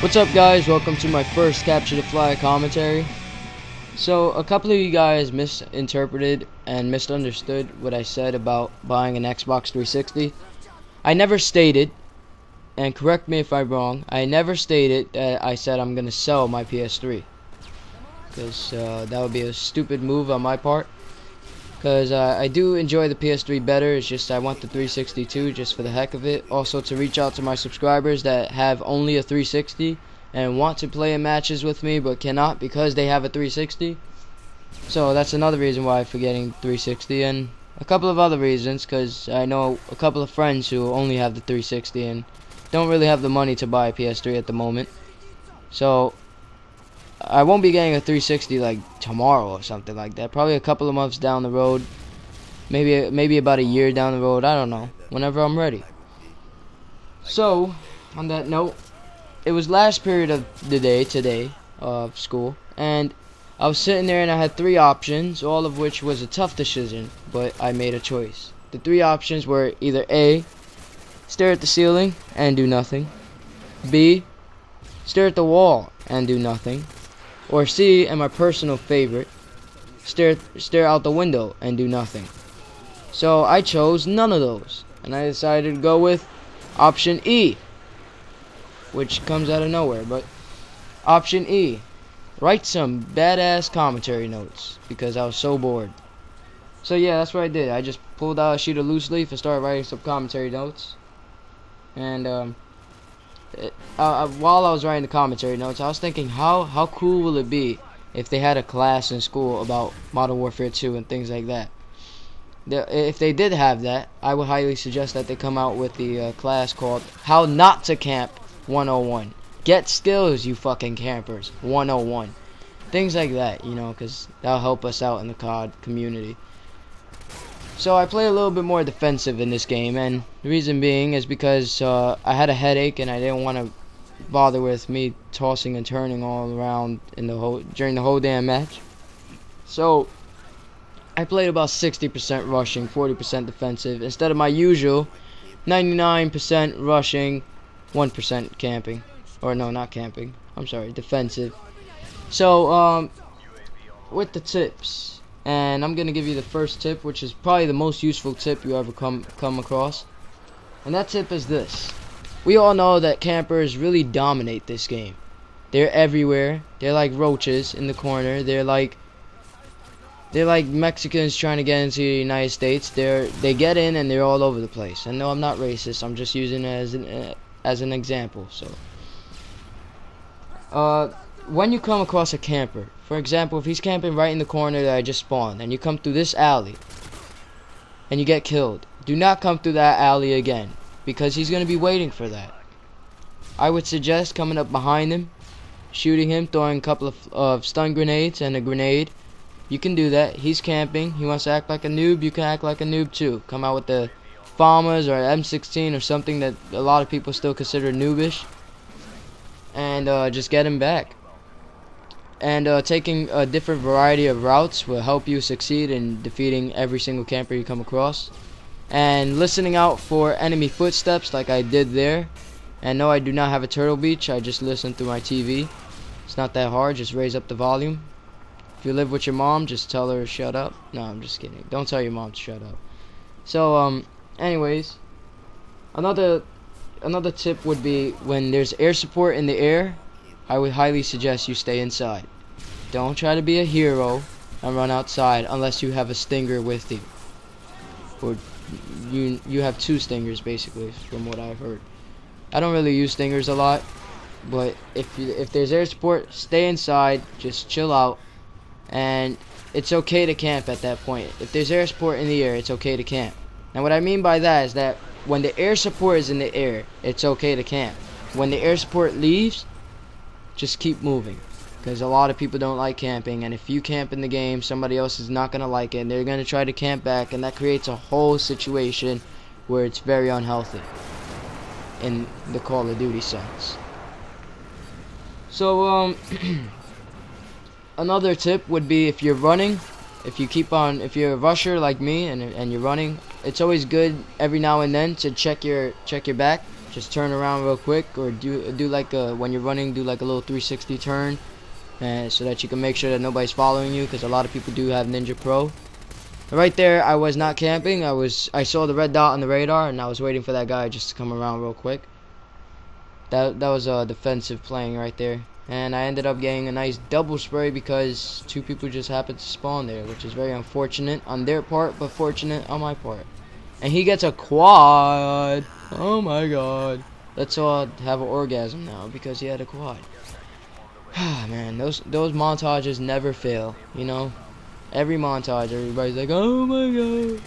What's up, guys? Welcome to my first Capture the Flag commentary. So a couple of you guys misinterpreted and misunderstood what I said about buying an Xbox 360. I never stated, and correct me if I'm wrong, I never stated that I said I'm gonna sell my PS3, because that would be a stupid move on my part, because I do enjoy the PS3 better. It's just I want the 360 too, just for the heck of it. Also to reach out to my subscribers that have only a 360 and want to play in matches with me but cannot because they have a 360. So that's another reason why I'm getting 360, and a couple of other reasons, because I know a couple of friends who only have the 360 and don't really have the money to buy a PS3 at the moment. So I won't be getting a 360 like tomorrow or something like that. Probably a couple of months down the road, maybe about a year down the road. I don't know. Whenever I'm ready. So on that note, it was last period of the day today of school, and I was sitting there and I had three options, all of which was a tough decision, but I made a choice. The three options were either A, stare at the ceiling and do nothing, B, stare at the wall and do nothing, or C, and my personal favorite, stare out the window and do nothing. So I chose none of those, and I decided to go with option E, which comes out of nowhere. But option E, write some badass commentary notes, because I was so bored. So yeah, that's what I did. I just pulled out a sheet of loose leaf and started writing some commentary notes. And while I was writing the commentary notes, I was thinking, how cool will it be if they had a class in school about Modern Warfare 2 and things like that. If they did have that, I would highly suggest that they come out with the class called How Not to Camp 101. Get skills, you fucking campers, 101. Things like that, you know, because that'll help us out in the COD community. So I play a little bit more defensive in this game, and the reason being is because I had a headache and I didn't want to bother with me tossing and turning all around during the whole damn match. So I played about 60% rushing, 40% defensive, instead of my usual 99% rushing, 1% camping. Or no, not camping. I'm sorry, defensive. So with the tips, and I'm gonna give you the first tip, which is probably the most useful tip you ever come across. And that tip is this: we all know that campers really dominate this game. They're everywhere. They're like roaches in the corner. They're like Mexicans trying to get into the United States. They get in and they're all over the place. And no, I'm not racist. I'm just using it as an example. So when you come across a camper, for example, if he's camping right in the corner that I just spawned, and you come through this alley and you get killed, do not come through that alley again, because he's going to be waiting for that. I would suggest coming up behind him, shooting him, throwing a couple of stun grenades and a grenade. You can do that. He's camping. He wants to act like a noob. You can act like a noob too. Come out with the FAMAs or M16 or something that a lot of people still consider noobish, and just get him back. And taking a different variety of routes will help you succeed in defeating every single camper you come across. And listening out for enemy footsteps like I did there. And no, I do not have a Turtle Beach. I just listen through my TV. It's not that hard. Just raise up the volume. If you live with your mom, just tell her to shut up. No, I'm just kidding. Don't tell your mom to shut up. So anyways, another tip would be, when there's air support in the air, I would highly suggest you stay inside. Don't try to be a hero and run outside unless you have a stinger with you, or you have two stingers basically, from what I've heard. I don't really use stingers a lot, but if there's air support, stay inside, just chill out, and it's okay to camp at that point. If there's air support in the air, it's okay to camp. And what I mean by that is that when the air support is in the air, it's okay to camp. When the air support leaves, just keep moving, because a lot of people don't like camping, and if you camp in the game, somebody else is not going to like it, and they're going to try to camp back, and that creates a whole situation where it's very unhealthy in the Call of Duty sense. So another tip would be, if you're running, if you're a rusher like me and you're running, it's always good every now and then to check your back, just turn around real quick, or do like a, when you're running, do like a little 360 turn, and so that you can make sure that nobody's following you, because a lot of people do have Ninja Pro. Right there, I was not camping. I saw the red dot on the radar, and I was waiting for that guy just to come around real quick. That was defensive playing right there. And I ended up getting a nice double spray because 2 people just happened to spawn there, which is very unfortunate on their part, but fortunate on my part. And he gets a quad. Oh my god. Let's all have an orgasm now because he had a quad. Man, those montages never fail, you know? Every montage, everybody's like, oh my god,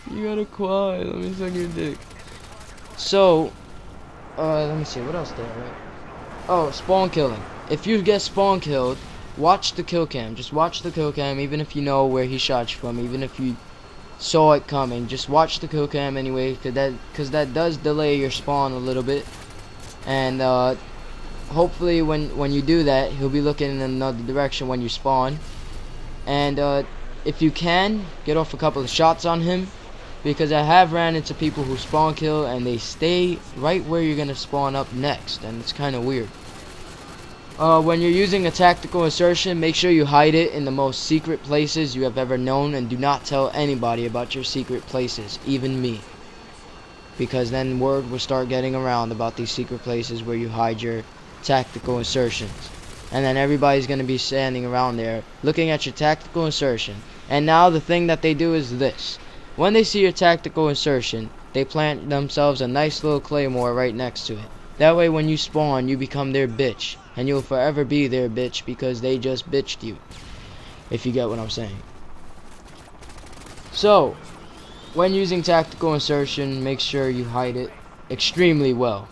you got a quad, let me suck your dick. So, let me see, what else there, right? Oh, spawn killing. If you get spawn killed, watch the kill cam. Just watch the kill cam, even if you know where he shot you from, even if you saw it coming. Just watch the kill cam anyway, because that does delay your spawn a little bit. And hopefully when you do that, he'll be looking in another direction when you spawn. And if you can, get off a couple of shots on him, because I have ran into people who spawn kill and they stay right where you're gonna spawn up next, and it's kind of weird. When you're using a tactical insertion, make sure you hide it in the most secret places you have ever known, and do not tell anybody about your secret places, even me, because then word will start getting around about these secret places where you hide your tactical insertions. And then everybody's going to be standing around there looking at your tactical insertion. And now the thing that they do is this. When they see your tactical insertion, they plant themselves a nice little claymore right next to it. That way when you spawn, you become their bitch. And you'll forever be their bitch because they just bitched you. If you get what I'm saying. So, when using tactical insertion, make sure you hide it extremely well.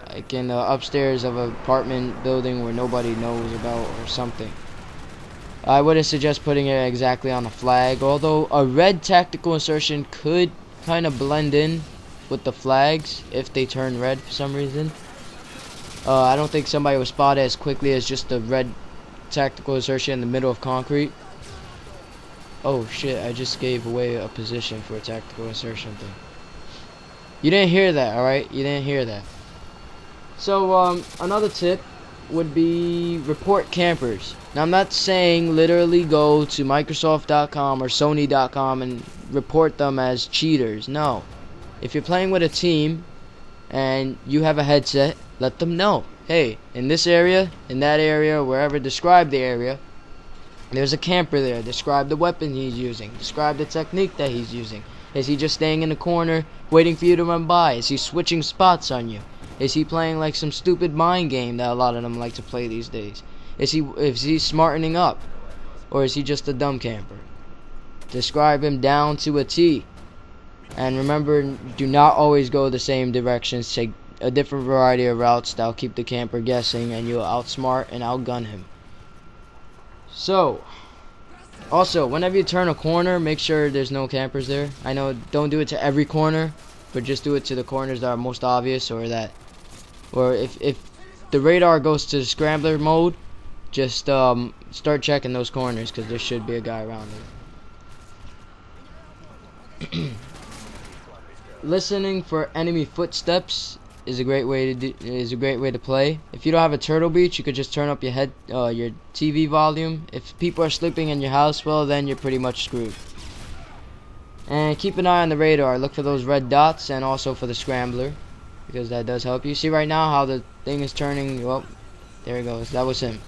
Like in the upstairs of an apartment building where nobody knows about or something. I wouldn't suggest putting it exactly on a flag, although a red tactical insertion could kind of blend in with the flags if they turn red for some reason. I don't think somebody would spot it as quickly as just the red tactical insertion in the middle of concrete. Oh shit, I just gave away a position for a tactical insertion thing. You didn't hear that, alright? You didn't hear that. So, another tip would be report campers. Now, I'm not saying literally go to Microsoft.com or Sony.com and report them as cheaters. No. If you're playing with a team and you have a headset, let them know. Hey, in this area, in that area, wherever, describe the area. There's a camper there. Describe the weapon he's using. Describe the technique that he's using. Is he just staying in the corner waiting for you to run by? Is he switching spots on you? Is he playing like some stupid mind game that a lot of them like to play these days? Is he smartening up? Or is he just a dumb camper? Describe him down to a T. And remember, do not always go the same directions. Take a different variety of routes that'll keep the camper guessing, and you'll outsmart and outgun him. So, also, whenever you turn a corner, make sure there's no campers there. I know, don't do it to every corner, but just do it to the corners that are most obvious, or if the radar goes to scrambler mode, just start checking those corners, because there should be a guy around there. Listening for enemy footsteps is a great way to play. If you don't have a Turtle Beach, you could just turn up your TV volume. If people are sleeping in your house, well, then you're pretty much screwed. And keep an eye on the radar. Look for those red dots, and also for the scrambler, because that does help you. See right now how the thing is turning. Well, there it goes. That was him.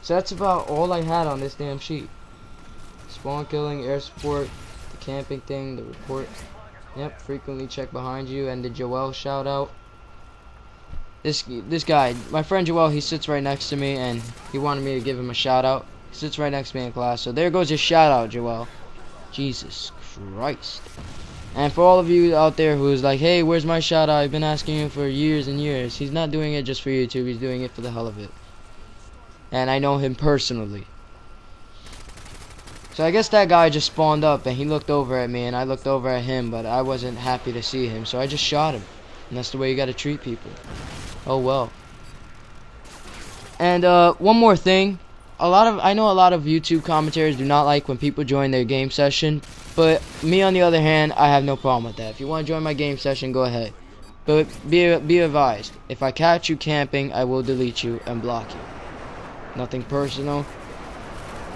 So that's about all I had on this damn sheet. Spawn killing, air support, the camping thing, the report. Yep, frequently check behind you, and the Joel shout out. This guy, my friend Joel, he sits right next to me, and he wanted me to give him a shout out. He sits right next to me in class, so there goes your shout out, Joel. Jesus Christ. And for all of you out there who's like, hey, where's my shout out? I've been asking him for years and years. He's not doing it just for YouTube, he's doing it for the hell of it. And I know him personally. So I guess that guy just spawned up, and he looked over at me, and I looked over at him, but I wasn't happy to see him, so I just shot him. And that's the way you gotta treat people. Oh well. And one more thing. I know a lot of YouTube commentators do not like when people join their game session, but me on the other hand, I have no problem with that. If you want to join my game session, go ahead. But be advised, if I catch you camping, I will delete you and block you. Nothing personal,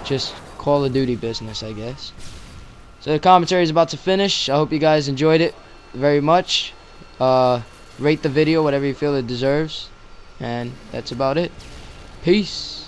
just Call of Duty business, I guess. So the commentary is about to finish. I hope you guys enjoyed it very much. Rate the video whatever you feel it deserves. And that's about it. Peace.